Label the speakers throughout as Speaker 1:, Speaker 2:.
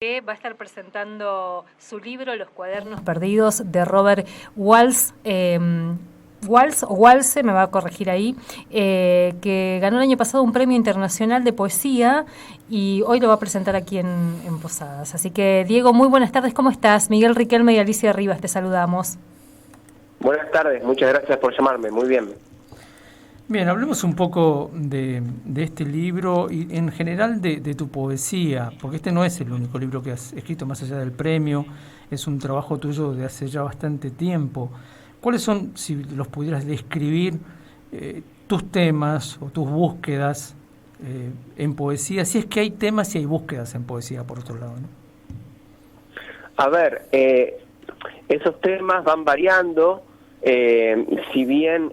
Speaker 1: Que va a estar presentando su libro Los cuadernos perdidos de Robert Walsh, Walsh o Walse, me va a corregir ahí, que ganó el año pasado un premio internacional de poesía y hoy lo va a presentar aquí en Posadas. Así que, Diego, muy buenas tardes, ¿cómo estás? Miguel Riquelme y Alicia Rivas, te saludamos.
Speaker 2: Buenas tardes, muchas gracias por llamarme, muy bien.
Speaker 3: Bien, hablemos un poco de este libro y en general de tu poesía, porque este no es el único libro que has escrito más allá del premio, es un trabajo tuyo de hace ya bastante tiempo. ¿Cuáles son, si los pudieras describir, tus temas o tus búsquedas en poesía? Si es que hay temas y hay búsquedas en poesía, por otro lado, ¿no?
Speaker 2: A ver, esos temas van variando. Si bien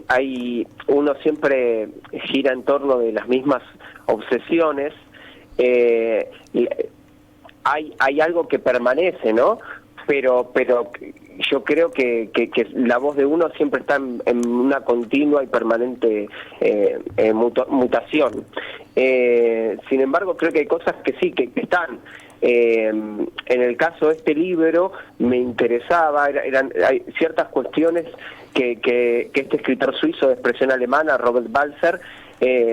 Speaker 2: uno siempre gira en torno de las mismas obsesiones, hay algo que permanece, ¿no? Pero yo creo que la voz de uno siempre está en una continua y permanente mutación. Sin embargo, creo que hay cosas que sí, que están. En el caso de este libro me interesaba, hay ciertas cuestiones que este escritor suizo de expresión alemana, Robert Walser,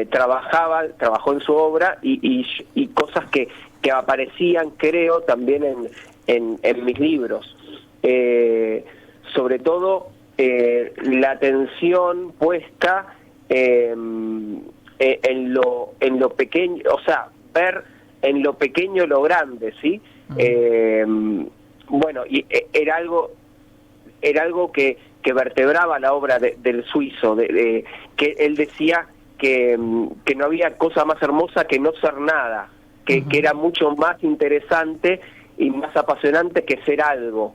Speaker 2: trabajó en su obra y cosas que aparecían, creo, también en mis libros. Sobre todo la atención puesta en lo pequeño, o sea, ver en lo pequeño lo grande, ¿sí? Bueno, y era algo que vertebraba la obra del suizo, que él decía que no había cosa más hermosa que no ser nada, que era mucho más interesante y más apasionante que ser algo.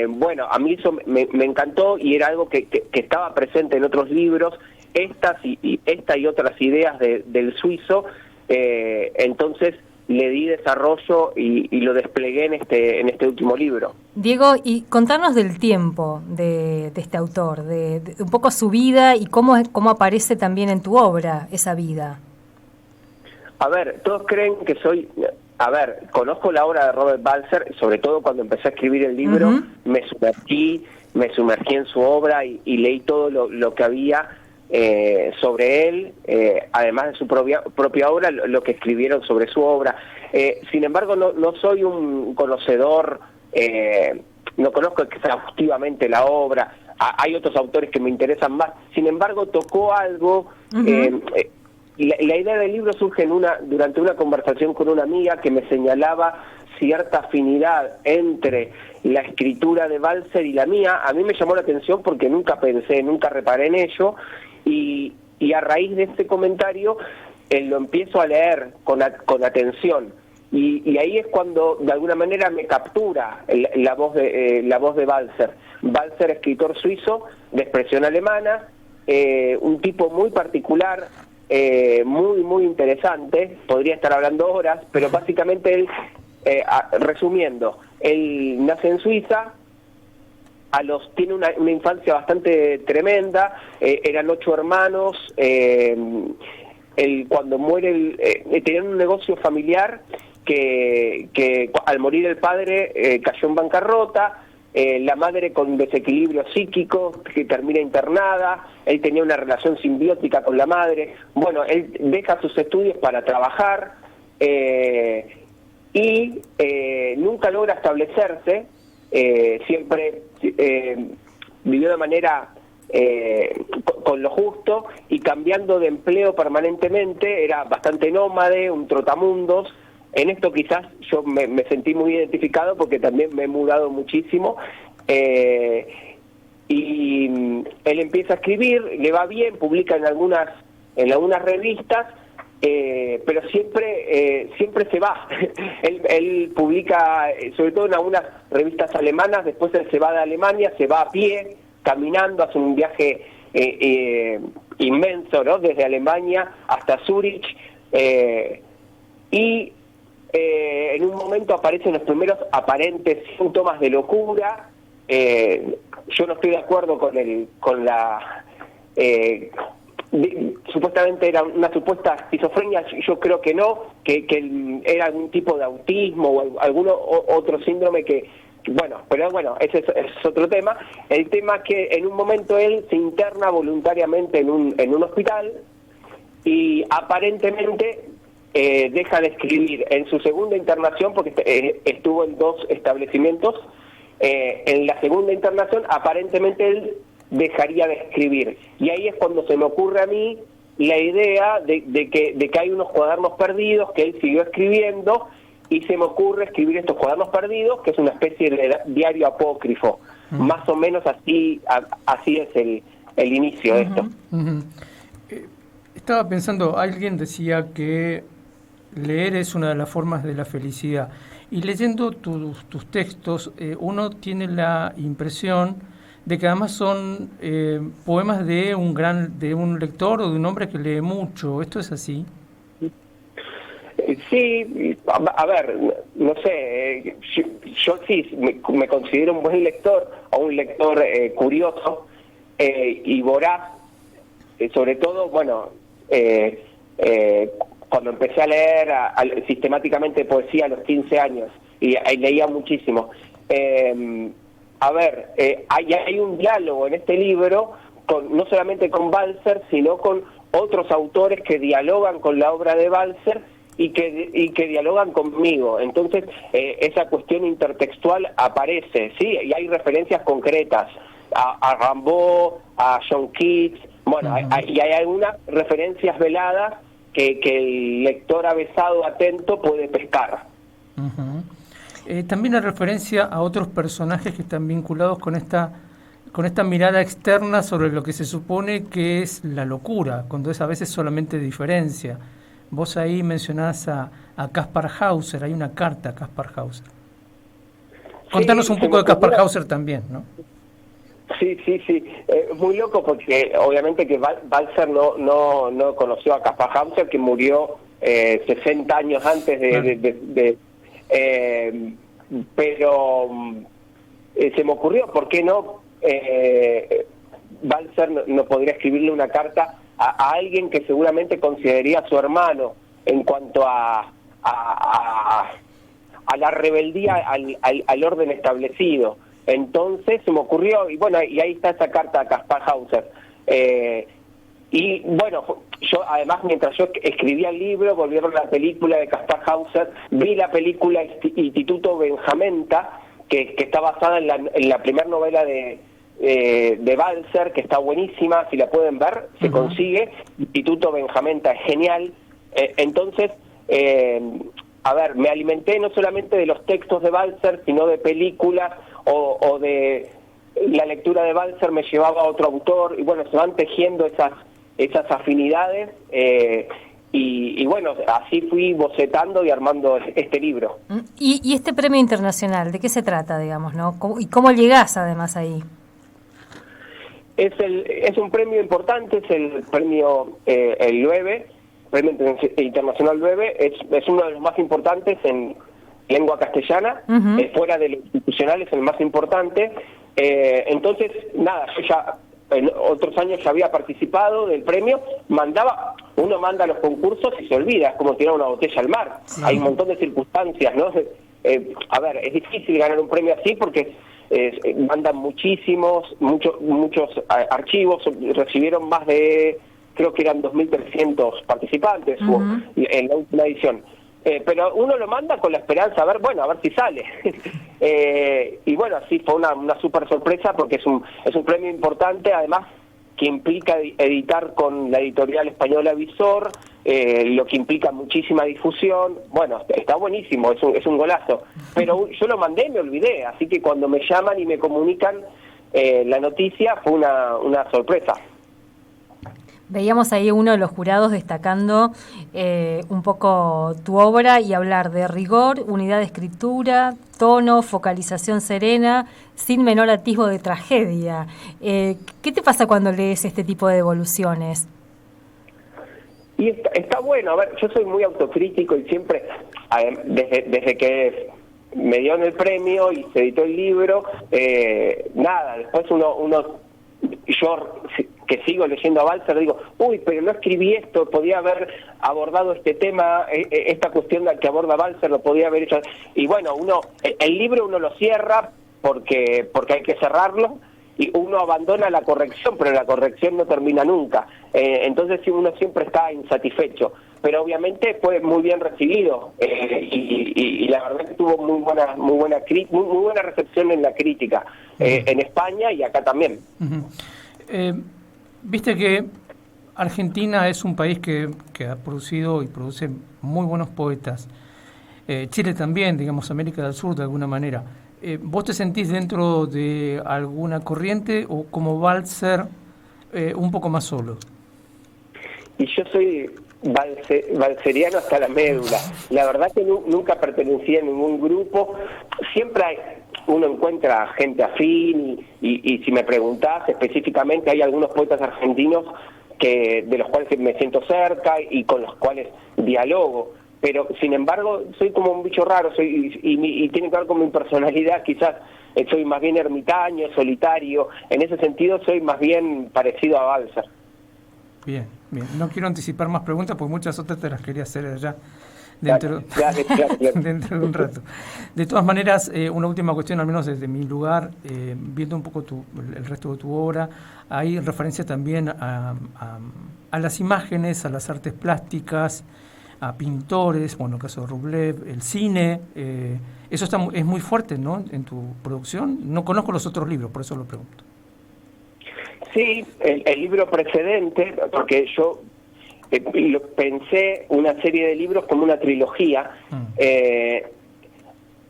Speaker 2: Bueno, a mí eso me encantó y era algo que estaba presente en otros libros, esta y otras ideas del suizo, entonces le di desarrollo y lo desplegué en este último libro.
Speaker 1: Diego, y contanos del tiempo de este autor, de un poco su vida y cómo aparece también en tu obra esa vida.
Speaker 2: A ver, todos creen que soy... A ver, conozco la obra de Robert Walser, sobre todo cuando empecé a escribir el libro, me sumergí en su obra y leí todo lo que había sobre él, además de su propia obra, lo que escribieron sobre su obra. Sin embargo, no soy un conocedor, no conozco exhaustivamente la obra, hay otros autores que me interesan más. Sin embargo, tocó algo... La idea del libro surge durante una conversación con una amiga que me señalaba cierta afinidad entre la escritura de Walser y la mía. A mí me llamó la atención porque nunca reparé en ello, y a raíz de ese comentario lo empiezo a leer con atención, y ahí es cuando de alguna manera me captura la voz de Walser. Walser, escritor suizo de expresión alemana, un tipo muy particular, muy interesante, podría estar hablando horas, pero básicamente él, resumiendo, él nace en Suiza, tiene una infancia bastante tremenda, eran 8 hermanos, cuando muere, tenían un negocio familiar que al morir el padre cayó en bancarrota. La madre con desequilibrio psíquico, que termina internada, él tenía una relación simbiótica con la madre. Bueno, él deja sus estudios para trabajar y nunca logra establecerse, siempre vivió de manera con lo justo y cambiando de empleo permanentemente, era bastante nómade, un trotamundos. En esto quizás yo me sentí muy identificado porque también me he mudado muchísimo, y él empieza a escribir, le va bien, publica en algunas revistas, pero siempre se va. él publica sobre todo en algunas revistas alemanas, después él se va de Alemania, se va a pie, caminando, hace un viaje inmenso, ¿no? Desde Alemania hasta Zúrich, y en un momento aparecen los primeros aparentes síntomas de locura. Yo no estoy de acuerdo con supuestamente era una supuesta esquizofrenia, yo creo que no, que era algún tipo de autismo o algún otro síndrome que, bueno, pero bueno, ese es otro tema. El tema es que en un momento él se interna voluntariamente en un hospital y aparentemente deja de escribir en su segunda internación, porque estuvo en 2 establecimientos. En la segunda internación aparentemente él dejaría de escribir, y ahí es cuando se me ocurre a mí la idea de que hay unos cuadernos perdidos que él siguió escribiendo, y se me ocurre escribir estos cuadernos perdidos, que es una especie de diario apócrifo. Más o menos así es el inicio de esto.
Speaker 3: Estaba pensando, alguien decía que leer es una de las formas de la felicidad, y leyendo tus textos uno tiene la impresión de que además son poemas de un lector o de un hombre que lee mucho. ¿Esto es así?
Speaker 2: Sí, a ver, no sé, yo sí me considero un buen lector, o un lector curioso y voraz, sobre todo, bueno, cuando empecé a leer sistemáticamente poesía a los 15 años, y leía muchísimo. A ver, hay un diálogo en este libro, no solamente con Balzer, sino con otros autores que dialogan con la obra de Balzer y que dialogan conmigo. Entonces, esa cuestión intertextual aparece, ¿sí? Y hay referencias concretas a Rimbaud, a John Keats, bueno, y hay algunas referencias veladas que el lector avesado, atento, puede pescar.
Speaker 3: También hay referencia a otros personajes que están vinculados con esta mirada externa sobre lo que se supone que es la locura, cuando es a veces solamente diferencia. Vos ahí mencionás a Kaspar Hauser, hay una carta a Kaspar Hauser. Contanos un poco de Kaspar Hauser también, ¿no?
Speaker 2: Sí. Muy loco, porque obviamente que Balzer no conoció a Kaspar Hauser, que murió 60 años antes pero se me ocurrió, ¿por qué no? Balzer no podría escribirle una carta a alguien que seguramente consideraría a su hermano en cuanto a la rebeldía al orden establecido. Entonces se me ocurrió, y bueno, y ahí está esa carta a Kaspar Hauser. Y bueno, yo además, mientras yo escribía el libro, volvieron la película de Kaspar Hauser, vi la película Instituto Benjamenta, que está basada en la primera novela de Balzer, que está buenísima, si la pueden ver, se consigue. Instituto Benjamenta es genial. Entonces, a ver, me alimenté no solamente de los textos de Balzer, sino de películas, o de la lectura de Balzer me llevaba a otro autor, y bueno, se van tejiendo esas afinidades, y bueno, así fui bocetando y armando este libro.
Speaker 1: ¿Y este premio internacional, de qué se trata, digamos, no? ¿Y cómo llegás además ahí?
Speaker 2: Es un premio importante, es el premio el Loewe, Premio Internacional Loewe, es uno de los más importantes en lengua castellana, fuera de lo institucional es el más importante. Entonces, nada, yo ya en otros años ya había participado del premio, uno manda a los concursos y se olvida, es como tirar una botella al mar. Sí. Hay un montón de circunstancias, ¿no? A ver, es difícil ganar un premio así porque mandan muchos archivos, recibieron más de, creo que eran 2.300 participantes en la última edición. Pero uno lo manda con la esperanza, a ver si sale. Y bueno, sí, fue una súper sorpresa porque es un premio importante, además que implica editar con la editorial española Visor, lo que implica muchísima difusión. Bueno, está buenísimo, es un golazo. Pero yo lo mandé y me olvidé, así que cuando me llaman y me comunican la noticia fue una sorpresa.
Speaker 1: Veíamos ahí uno de los jurados destacando un poco tu obra y hablar de rigor, unidad de escritura, tono, focalización serena, sin menor atisbo de tragedia. ¿Qué te pasa cuando lees este tipo de evoluciones?
Speaker 2: Y está bueno, a ver, yo soy muy autocrítico y siempre, desde que me dieron el premio y se editó el libro, después yo que sigo leyendo a Balzer, digo, uy, pero no escribí esto, podía haber abordado este tema, esta cuestión que aborda Balzer, lo podía haber hecho. Y bueno, el libro uno lo cierra porque hay que cerrarlo, y uno abandona la corrección, pero la corrección no termina nunca. Entonces uno siempre está insatisfecho. Pero obviamente fue muy bien recibido, y la verdad que tuvo muy buena recepción en la crítica, en España y acá también.
Speaker 3: Viste que Argentina es un país que ha producido y produce muy buenos poetas. Chile también, digamos, América del Sur de alguna manera. ¿Vos te sentís dentro de alguna corriente o como Balzer un poco más solo?
Speaker 2: Y yo soy balseriano hasta la médula. La verdad que nunca pertenecí a ningún grupo. Siempre uno encuentra gente afín y si me preguntás específicamente, hay algunos poetas argentinos de los cuales me siento cerca y con los cuales dialogo. Pero, sin embargo, soy como un bicho raro, y tiene que ver con mi personalidad, quizás soy más bien ermitaño, solitario, en ese sentido soy más bien parecido a Balzer.
Speaker 3: Bien. No quiero anticipar más preguntas, porque muchas otras te las quería hacer allá dentro,
Speaker 2: Claro.
Speaker 3: dentro de un rato. De todas maneras, una última cuestión, al menos desde mi lugar, viendo un poco el resto de tu obra, hay referencia también a las imágenes, a las artes plásticas, a pintores, bueno, en el caso de Rublev, el cine, eso es muy fuerte, ¿no?, en tu producción. No conozco los otros libros, por eso lo pregunto.
Speaker 2: Sí, el libro precedente, porque yo pensé una serie de libros como una trilogía. En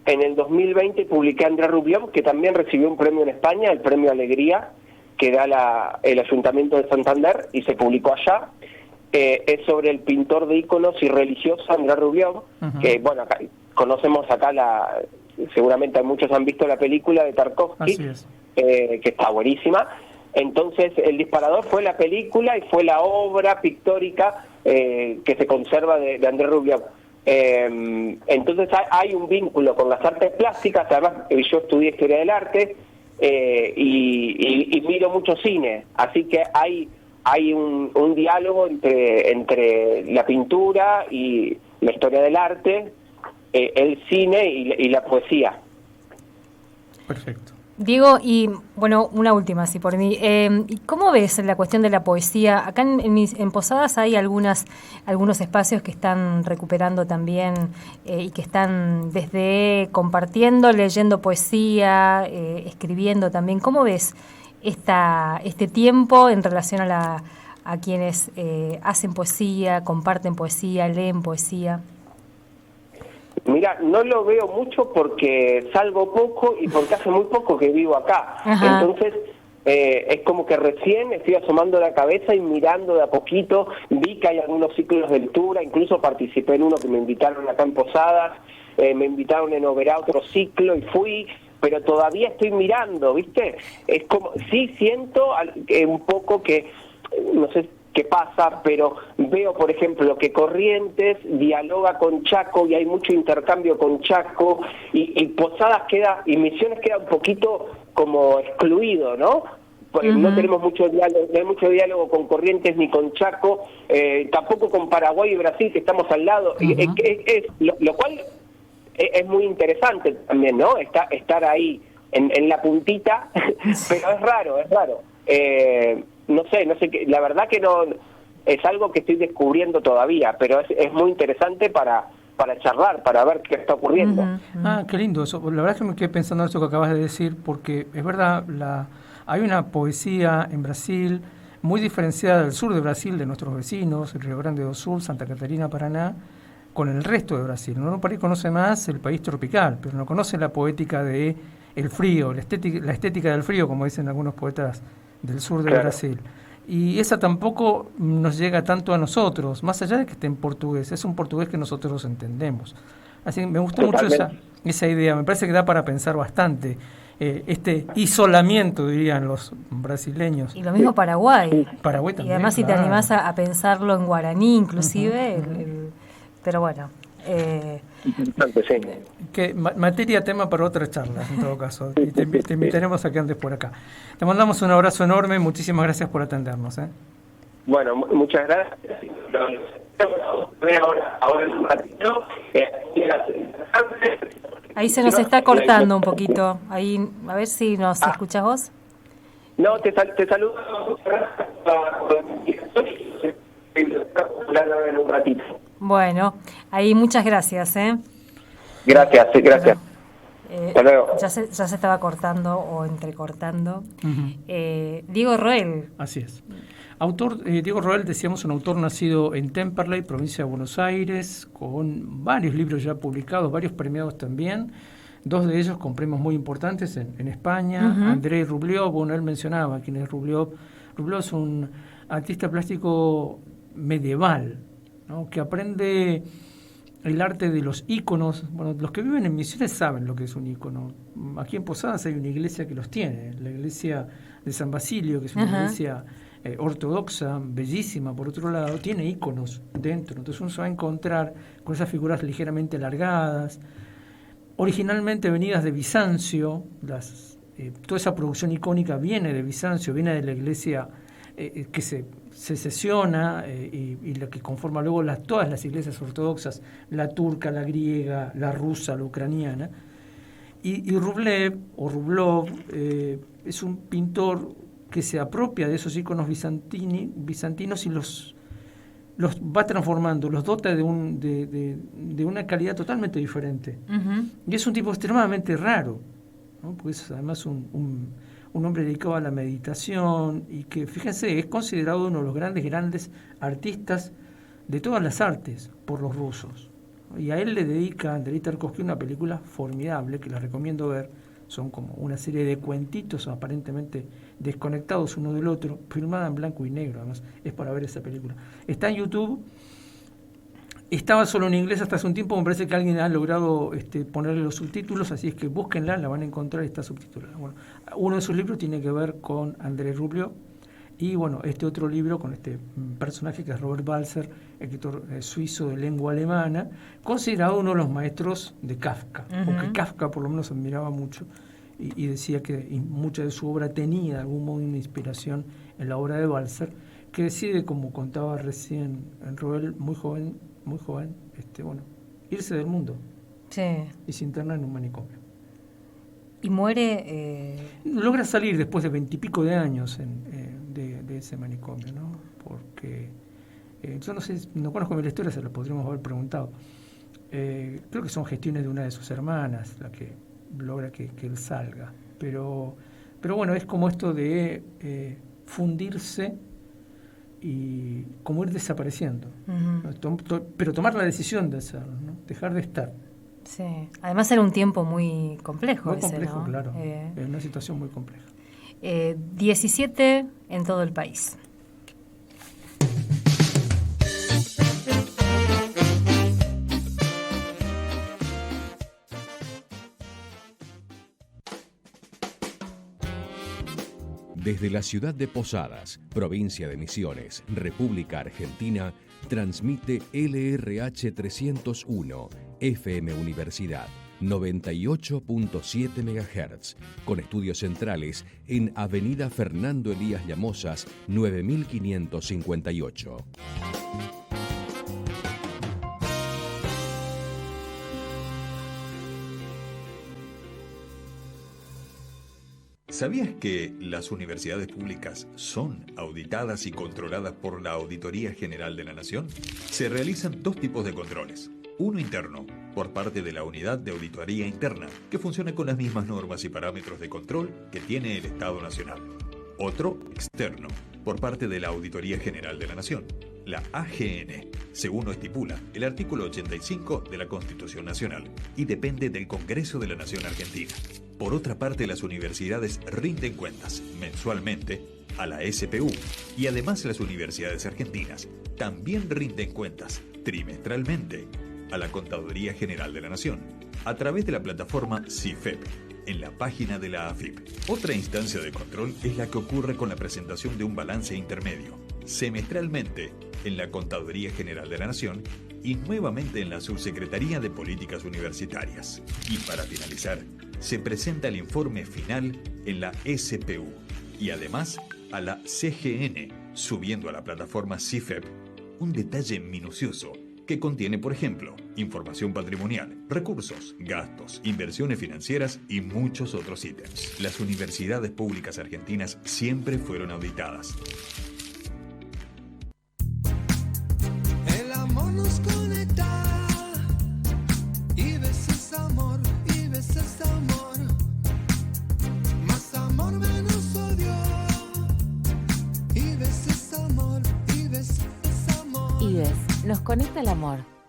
Speaker 2: el 2020 publiqué Andrés Rublev, que también recibió un premio en España, el premio Alegría, que da el Ayuntamiento de Santander, y se publicó allá. Es sobre el pintor de íconos y religioso Andrés Rublev, que bueno, acá, conocemos acá seguramente muchos han visto la película de Tarkovsky, que está buenísima. Entonces el disparador fue la película y fue la obra pictórica que se conserva de Andrés Rublev. Entonces hay un vínculo con las artes plásticas. Además yo estudié historia del arte y miro mucho cine, así que hay un diálogo entre la pintura y la historia del arte, el cine y la poesía.
Speaker 3: Perfecto.
Speaker 1: Diego, y bueno, una última, si por mí. ¿Cómo ves la cuestión de la poesía? Acá en Posadas hay algunos espacios que están recuperando también y que están desde compartiendo, leyendo poesía, escribiendo también. ¿Cómo ves este tiempo en relación a quienes hacen poesía, comparten poesía, leen poesía?
Speaker 2: Mira, no lo veo mucho porque salgo poco y porque hace muy poco que vivo acá. Ajá. Entonces, es como que recién estoy asomando la cabeza y mirando de a poquito. Vi que hay algunos ciclos de lectura, incluso participé en uno que me invitaron acá en Posadas, me invitaron en Oberá otro ciclo y fui, pero todavía estoy mirando, ¿viste? Es como, sí siento un poco que, no sé qué pasa, pero veo, por ejemplo, que Corrientes dialoga con Chaco y hay mucho intercambio con Chaco, y Posadas y Misiones queda un poquito como excluido, ¿no? No tenemos mucho diálogo con Corrientes ni con Chaco, tampoco con Paraguay y Brasil, que estamos al lado, lo cual es muy interesante también, ¿no? Estar ahí en la puntita, pero es raro. No sé, la verdad que no es algo que estoy descubriendo todavía, pero es muy interesante para charlar, para ver qué está ocurriendo.
Speaker 3: Qué lindo eso. La verdad es que me quedé pensando en eso que acabas de decir, porque es verdad, hay una poesía en Brasil muy diferenciada del sur de Brasil, de nuestros vecinos, el Río Grande do Sul, Santa Catarina, Paraná, con el resto de Brasil. Uno por ahí conoce más el país tropical, pero no conoce la poética de el frío, la estética del frío, como dicen algunos poetas del sur de Brasil. Y esa tampoco nos llega tanto a nosotros, más allá de que esté en portugués, es un portugués que nosotros entendemos. Así que me gusta mucho esa idea, me parece que da para pensar bastante, este isolamiento, dirían los brasileños.
Speaker 1: Y lo mismo Paraguay.
Speaker 3: Paraguay también,
Speaker 1: y además si te animás a pensarlo en guaraní inclusive, pero bueno...
Speaker 2: Interesante, sí.
Speaker 3: Que materia, tema para otra charla, en todo caso. Y te invitaremos a que andes por acá. Te mandamos un abrazo enorme, muchísimas gracias por atendernos.
Speaker 2: Bueno, muchas gracias. Ahora un ratito.
Speaker 1: Ahí se nos está cortando un poquito. Ahí, a ver si nos escuchas vos.
Speaker 2: No, te saludo. En un ratito.
Speaker 1: Bueno, ahí muchas gracias.
Speaker 2: Gracias. Hasta luego.
Speaker 1: Ya se estaba cortando o entrecortando. Diego Roel.
Speaker 3: Así es. Autor, Diego Roel, decíamos, un autor nacido en Temperley, provincia de Buenos Aires, con varios libros ya publicados, varios premiados también, 2 de ellos con premios muy importantes en España. Andrei Rublev, bueno, él mencionaba quién es Rublev. Rublev es un artista plástico medieval, ¿no?, que aprende el arte de los íconos. Bueno, los que viven en Misiones saben lo que es un ícono. Aquí en Posadas hay una iglesia que los tiene, la iglesia de San Basilio, que es una iglesia ortodoxa, bellísima, por otro lado, tiene íconos dentro. Entonces uno se va a encontrar con esas figuras ligeramente alargadas, originalmente venidas de Bizancio. Toda esa producción icónica viene de Bizancio, viene de la iglesia que se secesiona y la que conforma luego todas las iglesias ortodoxas, la turca, la griega, la rusa, la ucraniana. Y Rublev es un pintor que se apropia de esos íconos bizantinos y los va transformando, los dota de una calidad totalmente diferente. Y es un tipo extremadamente raro, ¿no?, porque es además un hombre dedicado a la meditación y que, fíjense, es considerado uno de los grandes artistas de todas las artes por los rusos. Y a él le dedica Andrei Tarkovsky una película formidable que les recomiendo ver. Son como una serie de cuentitos aparentemente desconectados uno del otro, filmada en blanco y negro. Además, es para ver esa película. Está en YouTube. Estaba solo en inglés hasta hace un tiempo. Me parece que alguien ha logrado ponerle los subtítulos, así es que búsquenla, la van a encontrar, está subtitulada. Bueno, uno de sus libros tiene que ver con Andrei Rublev. Y bueno, este otro libro con este personaje que es Robert Walser, escritor suizo de lengua alemana, considerado uno de los maestros de Kafka, porque Kafka por lo menos admiraba mucho y decía que mucha de su obra tenía de algún modo una inspiración en la obra de Walser, que decide, como contaba recién Roel, muy joven, irse del mundo.
Speaker 1: Sí.
Speaker 3: Y se interna en un manicomio.
Speaker 1: Y muere...
Speaker 3: Logra salir después de 20 y pico de años de ese manicomio, ¿no? Porque yo no conozco bien la historia, se lo podríamos haber preguntado. Creo que son gestiones de una de sus hermanas la que logra que él salga. Pero bueno, es como esto de fundirse y como ir desapareciendo. Pero tomar la decisión de hacerlo, ¿no? Dejar de estar.
Speaker 1: Sí, además era un tiempo muy complejo.
Speaker 3: Muy complejo,
Speaker 1: ¿no?
Speaker 3: Claro. Una situación muy compleja.
Speaker 1: 17 en todo el país.
Speaker 4: Desde la ciudad de Posadas, provincia de Misiones, República Argentina, transmite LRH 301, FM Universidad, 98.7 MHz, con estudios centrales en Avenida Fernando Elías Llamosas, 9558.
Speaker 5: ¿Sabías que las universidades públicas son auditadas y controladas por la Auditoría General de la Nación? Se realizan 2 tipos de controles. Uno interno, por parte de la Unidad de Auditoría Interna, que funciona con las mismas normas y parámetros de control que tiene el Estado Nacional. Otro, externo, por parte de la Auditoría General de la Nación, la AGN, según lo estipula el artículo 85 de la Constitución Nacional, y depende del Congreso de la Nación Argentina. Por otra parte, las universidades rinden cuentas mensualmente a la SPU y además las universidades argentinas también rinden cuentas trimestralmente a la Contaduría General de la Nación a través de la plataforma CIFEP en la página de la AFIP. Otra instancia de control es la que ocurre con la presentación de un balance intermedio semestralmente en la Contaduría General de la Nación y nuevamente en la Subsecretaría de Políticas Universitarias. Y para finalizar, se presenta el informe final en la SPU y además a la CGN, subiendo a la plataforma CIFEP un detalle minucioso que contiene, por ejemplo, información patrimonial, recursos, gastos, inversiones financieras y muchos otros ítems. Las universidades públicas argentinas siempre fueron auditadas.
Speaker 6: El amor nos conecta y veces amor, y veces amor. Más amor, menos odio. Y veces amor, y veces amor.
Speaker 7: IBES nos conecta el amor.